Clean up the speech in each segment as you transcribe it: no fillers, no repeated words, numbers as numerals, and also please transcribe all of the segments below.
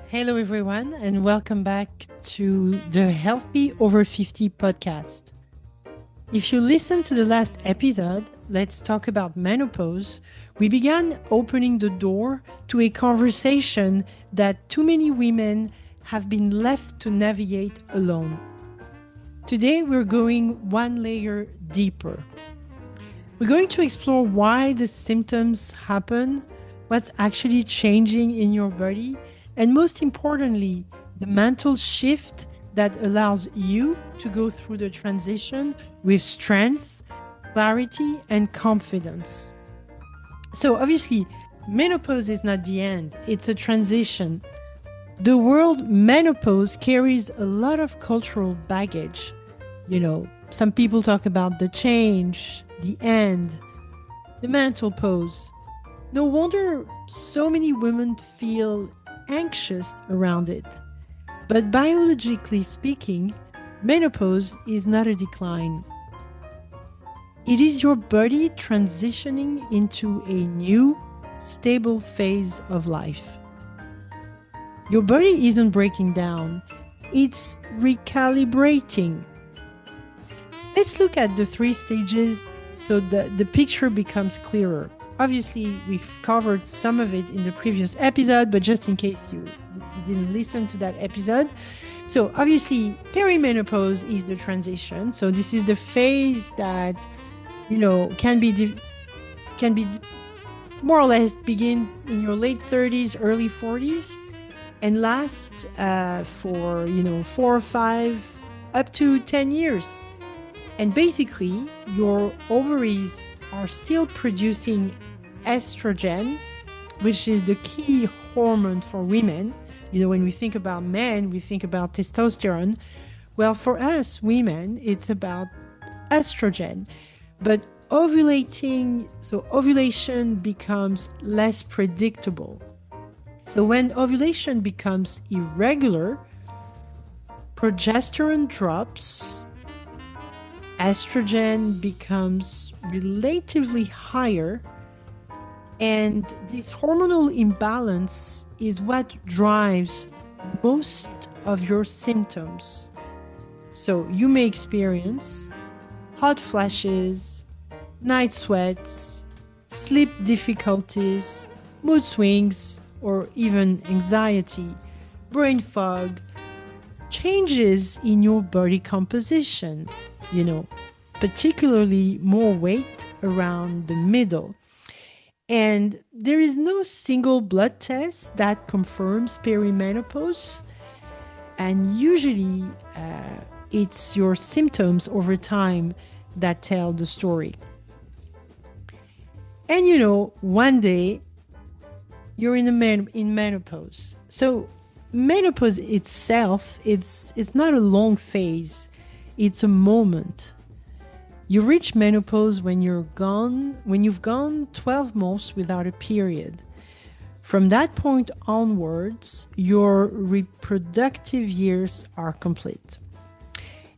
Hello, everyone, and welcome back to the Healthy Over 50 podcast. If you listened to the last episode, Let's Talk About Menopause, we began opening the door to a conversation that too many women have been left to navigate alone. Today, we're going one layer deeper. We're going to explore why the symptoms happen, what's actually changing in your body, and most importantly, the mental shift that allows you to go through the transition with strength, clarity, and confidence. So obviously, menopause is not the end, it's a transition. The word menopause carries a lot of cultural baggage. Some people talk about the change, the end, the mental pose. No wonder so many women feel anxious around it. But biologically speaking, menopause is not a decline. It is your body transitioning into a new, stable phase of life. Your body isn't breaking down, it's recalibrating. Let's look at the 3 stages so the picture becomes clearer. Obviously, we've covered some of it in the previous episode, but just in case you didn't listen to that episode. So obviously, perimenopause is the transition. So this is the phase that, can be more or less begins in your late 30s, early 40s, and lasts for, 4 or 5, up to 10 years. And basically, your ovaries are still producing estrogen, which is the key hormone for women. When we think about men, we think about testosterone. Well, for us women, it's about estrogen. But ovulation becomes less predictable. So when ovulation becomes irregular, progesterone drops, estrogen becomes relatively higher, and this hormonal imbalance is what drives most of your symptoms. So you may experience hot flashes, night sweats, sleep difficulties, mood swings, or even anxiety, brain fog, changes in your body composition, particularly more weight around the middle. And there is no single blood test that confirms perimenopause. And usually it's your symptoms over time that tell the story. And one day you're in menopause. So menopause itself, it's not a long phase. It's a moment. You reach menopause when you've gone 12 months without a period. From that point onwards, your reproductive years are complete.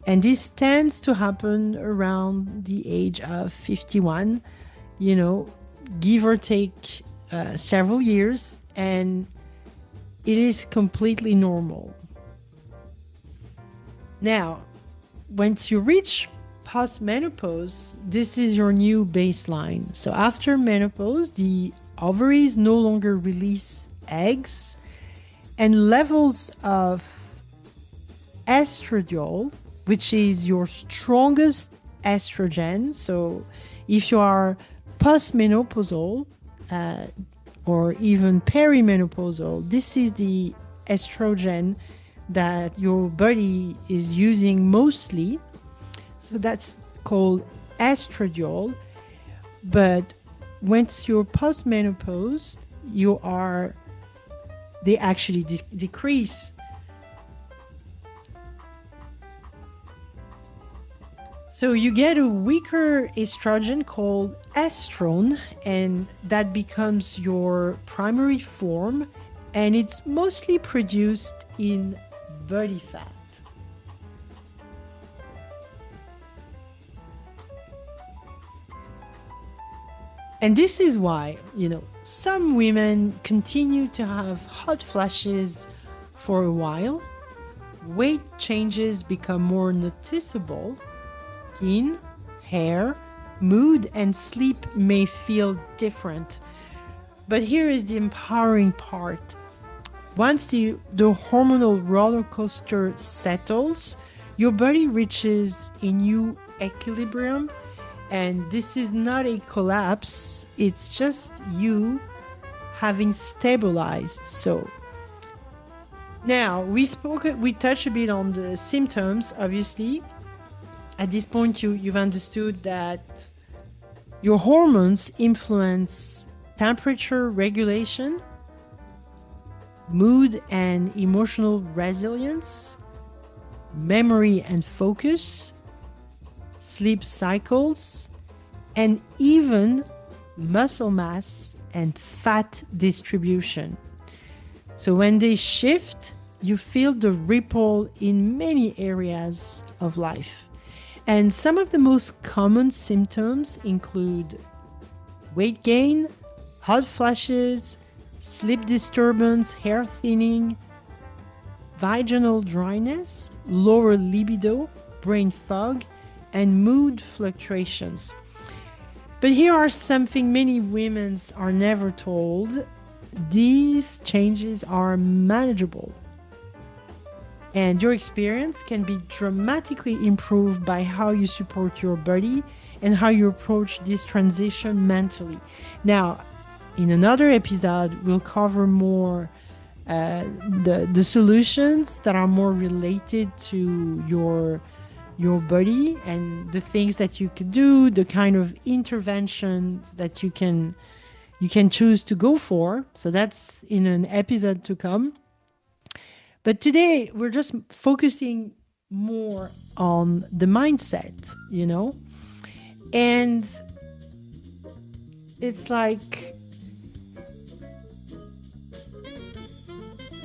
And this tends to happen around the age of 51, give or take several years, and it is completely normal. Now, once you reach post-menopause, this is your new baseline. So after menopause, the ovaries no longer release eggs, and levels of estradiol, which is your strongest estrogen. So if you are postmenopausal or even perimenopausal, this is the estrogen that your body is using mostly. So that's called estradiol. But once you're postmenopause, they actually decrease. So you get a weaker estrogen called estrone, and that becomes your primary form, and it's mostly produced in body fat. And this is why, some women continue to have hot flashes, for a while, weight changes become more noticeable. Skin, hair, mood, and sleep may feel different. But here is the empowering part. Once the hormonal roller coaster settles, your body reaches a new equilibrium. And this is not a collapse, it's just you having stabilized. So now we touched a bit on the symptoms, obviously. At this point, you've understood that your hormones influence temperature regulation, mood and emotional resilience, memory and focus, sleep cycles, and even muscle mass and fat distribution. So when they shift, you feel the ripple in many areas of life. And some of the most common symptoms include weight gain, hot flashes, sleep disturbance, hair thinning, vaginal dryness, lower libido, brain fog, and mood fluctuations. But here are something many women are never told. These changes are manageable. And your experience can be dramatically improved by how you support your body and how you approach this transition mentally. Now, in another episode, we'll cover more the solutions that are more related to your body and the things that you could do, the kind of interventions that you can choose to go for. So that's in an episode to come. But today we're just focusing more on the mindset, and it's like,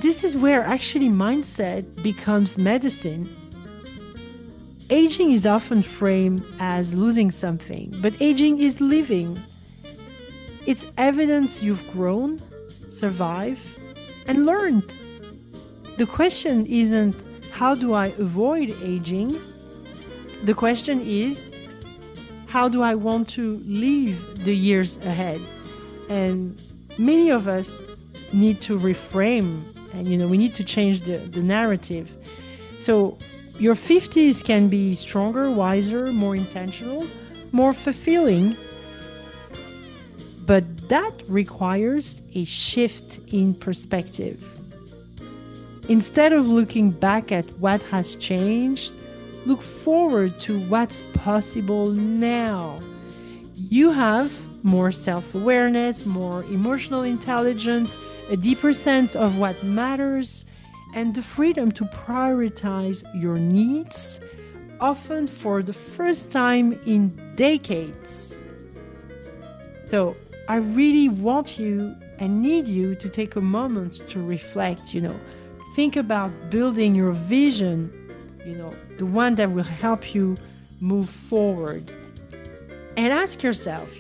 this is where actually mindset becomes medicine. Aging is often framed as losing something, but aging is living. It's evidence you've grown, survived, and learned. The question isn't, how do I avoid aging? The question is, how do I want to live the years ahead? And many of us need to reframe, and we need to change the narrative. So your 50s can be stronger, wiser, more intentional, more fulfilling. But that requires a shift in perspective. Instead of looking back at what has changed, look forward to what's possible now. You have more self-awareness, more emotional intelligence, a deeper sense of what matters, and the freedom to prioritize your needs, often for the first time in decades. So I really want you and need you to take a moment to reflect, think about building your vision, the one that will help you move forward. And ask yourself,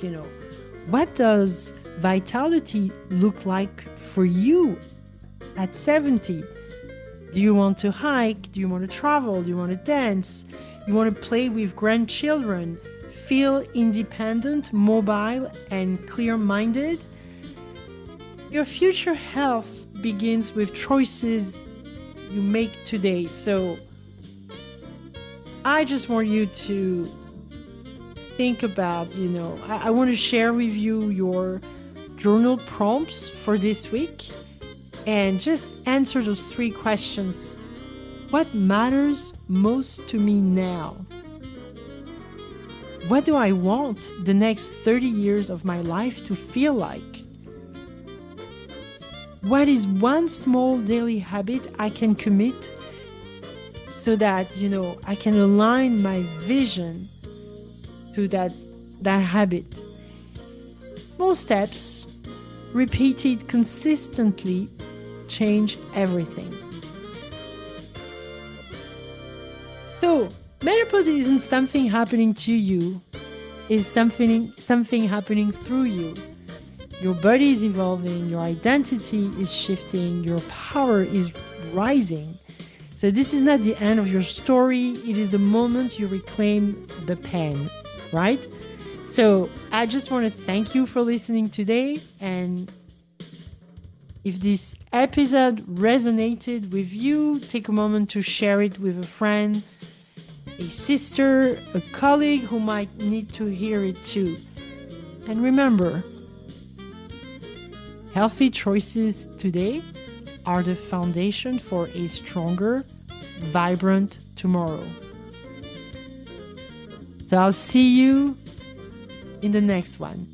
what does vitality look like for you at 70? Do you want to hike? Do you want to travel? Do you want to dance? You want to play with grandchildren? Feel independent, mobile, and clear-minded? Your future health begins with choices you make today. So I just want you to think about, I want to share with you your journal prompts for this week and just answer those 3 questions. What matters most to me now? What do I want the next 30 years of my life to feel like? What is one small daily habit I can commit so that, I can align my vision to that habit? Small steps, repeated consistently, change everything. So, menopause isn't something happening to you, it's something happening through you. Your body is evolving, your identity is shifting, your power is rising. So this is not the end of your story. It is the moment you reclaim the pen, right? So I just want to thank you for listening today. And if this episode resonated with you, take a moment to share it with a friend, a sister, a colleague who might need to hear it too. And remember, healthy choices today are the foundation for a stronger, vibrant tomorrow. So I'll see you in the next one.